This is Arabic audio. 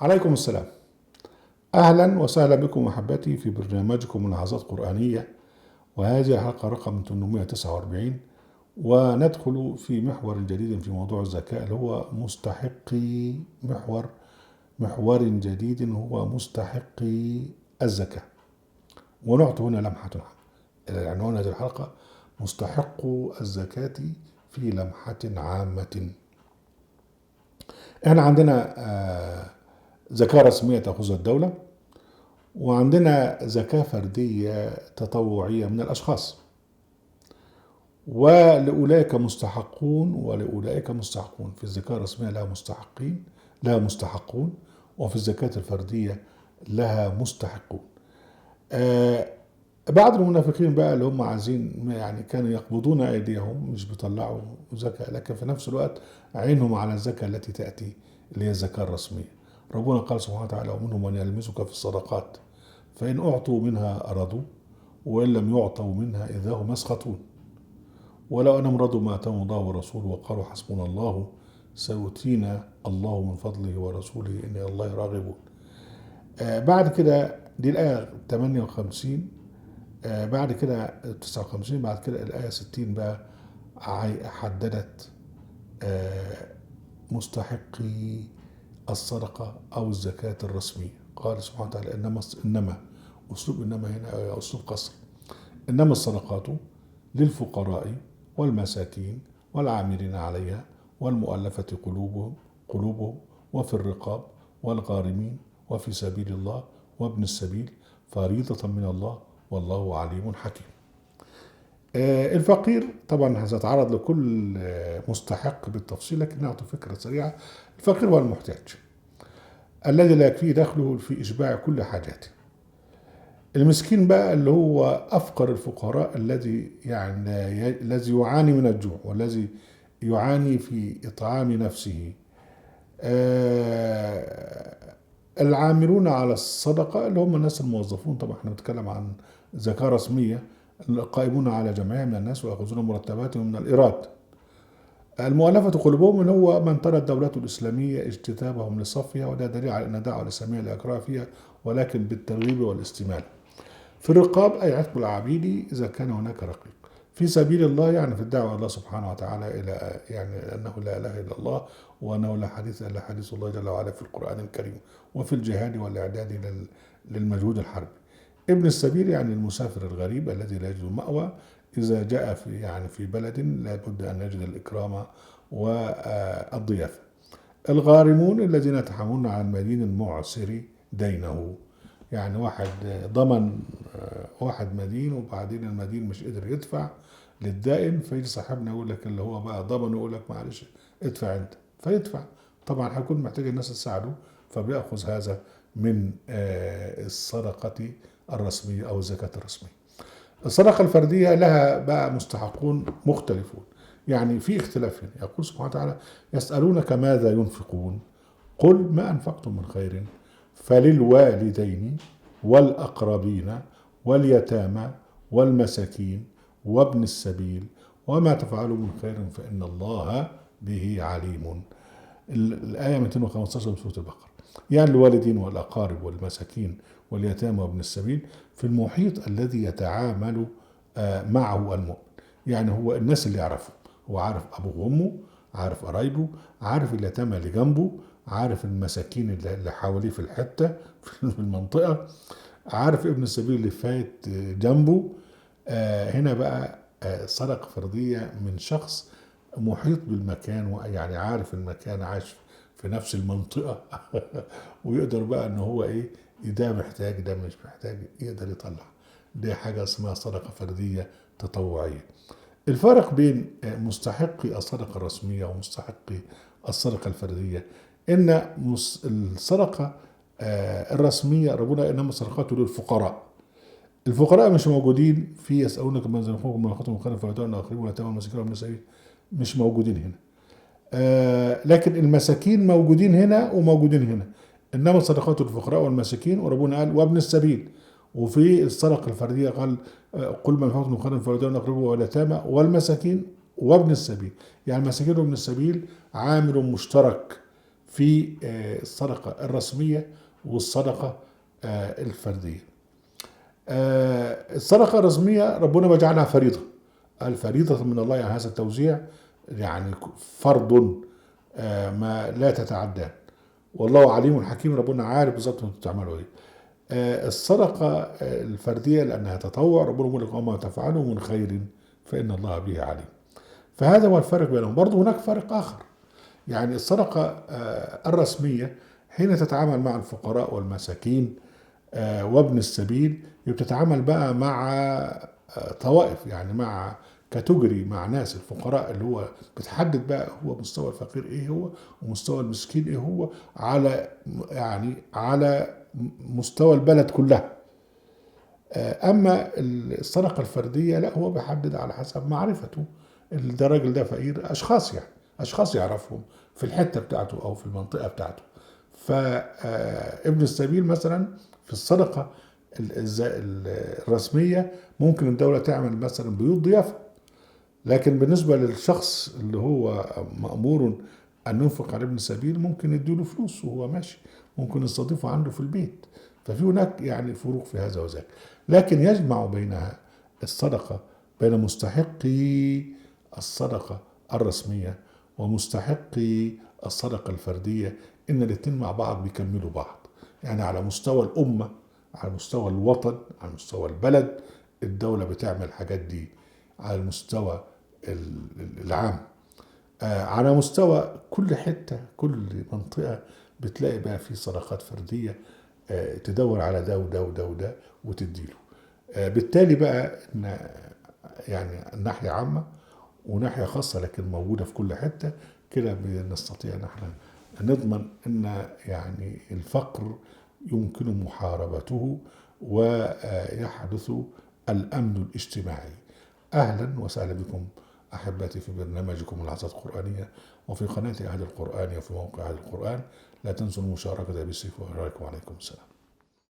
عليكم السلام. أهلا وسهلا بكم أحبتي في برنامجكم ملاحظات قرآنية، وهذه الحلقة رقم 849، وندخل في محور جديد في موضوع الزكاة اللي هو مستحقي محور جديد هو مستحقي الزكاة. ونعطي هنا لمحة عنوان هذه الحلقة مستحق الزكاة في لمحة عامة. احنا عندنا زكاة رسمية تأخذها الدولة، وعندنا زكاة فردية تطوعية من الأشخاص، ولأولئك مستحقون ولأولئك مستحقون. في الزكاة الرسمية لها مستحقون، وفي الزكاة الفردية لها مستحقون. بعض المنافقين بقى اللي هم عايزين يعني كانوا يقبضون أيديهم، مش بيطلعوا زكاة، لكن في نفس الوقت عينهم على الزكاة التي تأتي اللي هي الزكاة الرسمية. ربنا قال سبحانه وتعالى: ومنهم من يلمسك في الصدقات فإن أعطوا منها أرضوا وإن لم يعطوا منها إذا هم يسخطون ولو أنهم رضوا ما آتاهم الله ورسوله وقالوا حسبنا الله سيؤتينا الله من فضله ورسوله إن إلى الله راغبون. بعد كده دي الآية 58. بعد كده 59. بعد كده الآية 60 بقى حددت مستحقي الصدقة أو الزكاة الرسمية. قال سبحانه وتعالى: إنما أسلوب إنما هنا أسلوب قصر. إنما الصدقات للفقراء والمساكين والعاملين عليها والمؤلفة قلوبهم وفي الرقاب والغارمين وفي سبيل الله وابن السبيل فريضة من الله والله عليم حكيم. الفقير طبعا هتتعرض لكل مستحق بالتفصيل، لكن نعطي فكرة سريعة. الفقير هو المحتاج الذي لا يكفيه دخله في إشباع كل حاجاته. المسكين بقى اللي هو أفقر الفقراء، الذي يعاني من الجوع والذي يعاني في إطعام نفسه. العاملون على الصدقة اللي هم الناس الموظفون، طبعا احنا بنتكلم عن زكاة رسمية، القائمون على جمعية من الناس ويأخذون مرتباتهم من الإيراد. المؤلفة قلوبهم اللي هو من ترى الدولة الإسلامية اجتثابهم لصفها، وده دليل على أن دعوة الإسلامية لإكراه فيها ولكن بالترغيب والاستمالة. في الرقاب أي عتق العبيد إذا كان هناك رقيق. في سبيل الله يعني في الدعوة الله سبحانه وتعالى إلى يعني أنه لا إله إلا الله، وأنه لا حديث إلا حديث الله جل وعلا في القرآن الكريم. وفي الجهاد والإعداد للمجهود الحربي. ابن السبيل يعني المسافر الغريب الذي لا يجد مأوى، إذا جاء في بلد لا بد أن يجد الإكرام والضيافة. الغارمون الذين يتحملون على المدين المعسر دينه، يعني واحد ضمن واحد مدين وبعدين المدين مش قدر يدفع للدائن، فيجي صاحبنا يقول لك اللي هو بقى ضمن يقول لك معلش ادفع انت، فيدفع. طبعا هيكون محتاج الناس تساعده، فبيأخذ هذا من الصدقة الرسمية أو الزكاة الرسمية. الصدقة الفردية لها بقى مستحقون مختلفون، يعني في اختلاف هنا. يقول سبحانه وتعالى: يسألونك ماذا ينفقون قل ما أنفقتم من خير فللوالدين والأقربين واليتامى والمساكين وابن السبيل وما تفعلوا من خير فإن الله به عليم. الآية 215 من سورة البقرة. يعني الوالدين والأقارب والمساكين واليتامى وابن السبيل في المحيط الذي يتعامل معه المؤمن، يعني هو الناس اللي يعرفه، هو عارف أبوه وأمه، عارف قرايبه، عارف اليتامى اللي جنبه، عارف المساكين اللي حواليه في الحتة في المنطقة، عارف ابن السبيل اللي فات جنبه. هنا بقى صدقة فردية من شخص محيط بالمكان، يعني عارف المكان، عايش في نفس المنطقة ويقدر بقى ان هو ايه، ده محتاج ده مش محتاج، يقدر يطلع. دي حاجة اسمها صدقة فردية تطوعية. الفرق بين مستحقي الصدقة الرسمية ومستحقي الصدقة الفردية ان الصدقة الرسمية ربنا انما الصدقات للفقراء. الفقراء مش موجودين في يسألونك من ينفقون من خطهم خيرا فيؤتون الآخرين واليتامى والمساكين وابن السبيل، مش موجودين هنا. لكن المساكين موجودين هنا وموجودين هنا. انما الصدقات للفقراء والمساكين، وربنا قال وابن السبيل. وفي الصدقة الفردية قال قل من أنفقتم من خير فللوالدين والأقربين واليتامى والمساكين وابن السبيل. يعني المساكين وابن السبيل عامل مشترك في الصدقة الرسمية والصدقة الفردية. الصدقة الرسمية ربنا بيجعلها فريضة، الفريضة من الله، يعني هذا التوزيع يعني فرض ما لا تتعداه، والله عليم حكيم، ربنا عارف بالظبط انتوا بتعملوا ايه. الصدقة الفردية لأنها تطوع، ربنا يقول لك وما تفعلوا من خير فإن الله به عليم. فهذا هو الفرق بينهم. برضه هناك فرق آخر، يعني الصدقة الرسمية حين تتعامل مع الفقراء والمساكين وابن السبيل، بتتعامل بقى مع طوائف، يعني مع كاتيجوري، مع ناس الفقراء اللي هو بتحدد بقى هو مستوى الفقير ايه هو ومستوى المسكين ايه هو، على يعني على مستوى البلد كلها. اما الصدقه الفرديه لا، هو بيحدد على حسب معرفته، ده الراجل ده فقير، اشخاص يعني اشخاص يعرفهم في الحته بتاعته او في المنطقه بتاعته. فابن السبيل مثلا في الصدقه الرسميه ممكن الدوله تعمل مثلا بيوت ضيافه، لكن بالنسبه للشخص اللي هو مامور ان ينفق على ابن السبيل ممكن يديله فلوس وهو ماشي، ممكن يستضيفه عنده في البيت. ففي هناك يعني فروق في هذا وذاك، لكن يجمع بينها الصدقة بين مستحقي الصدقة الرسمية ومستحقي الصدقة الفردية، إن الاتنين مع بعض بيكملوا بعض. يعني على مستوى الأمة، على مستوى الوطن، على مستوى البلد، الدولة بتعمل الحاجات دي على المستوى العام. على مستوى كل حتة، كل منطقة بتلاقي بقى في صدقات فردية تدور على ده وده وده وده وتديله. بالتالي بقى إن يعني ناحية عامة وناحية خاصة لكن موجودة في كل حتة، كده بنستطيع ان احنا نضمن ان يعني الفقر يمكن محاربته ويحدث الأمن الاجتماعي. أهلا وسهلا بكم أحبتي في برنامجكم لحظات قرآنية، وفي قناة أهل القرآن وفي موقع أهل القرآن. لا تنسوا المشاركة بالسيف وإليكم وعليكم السلام.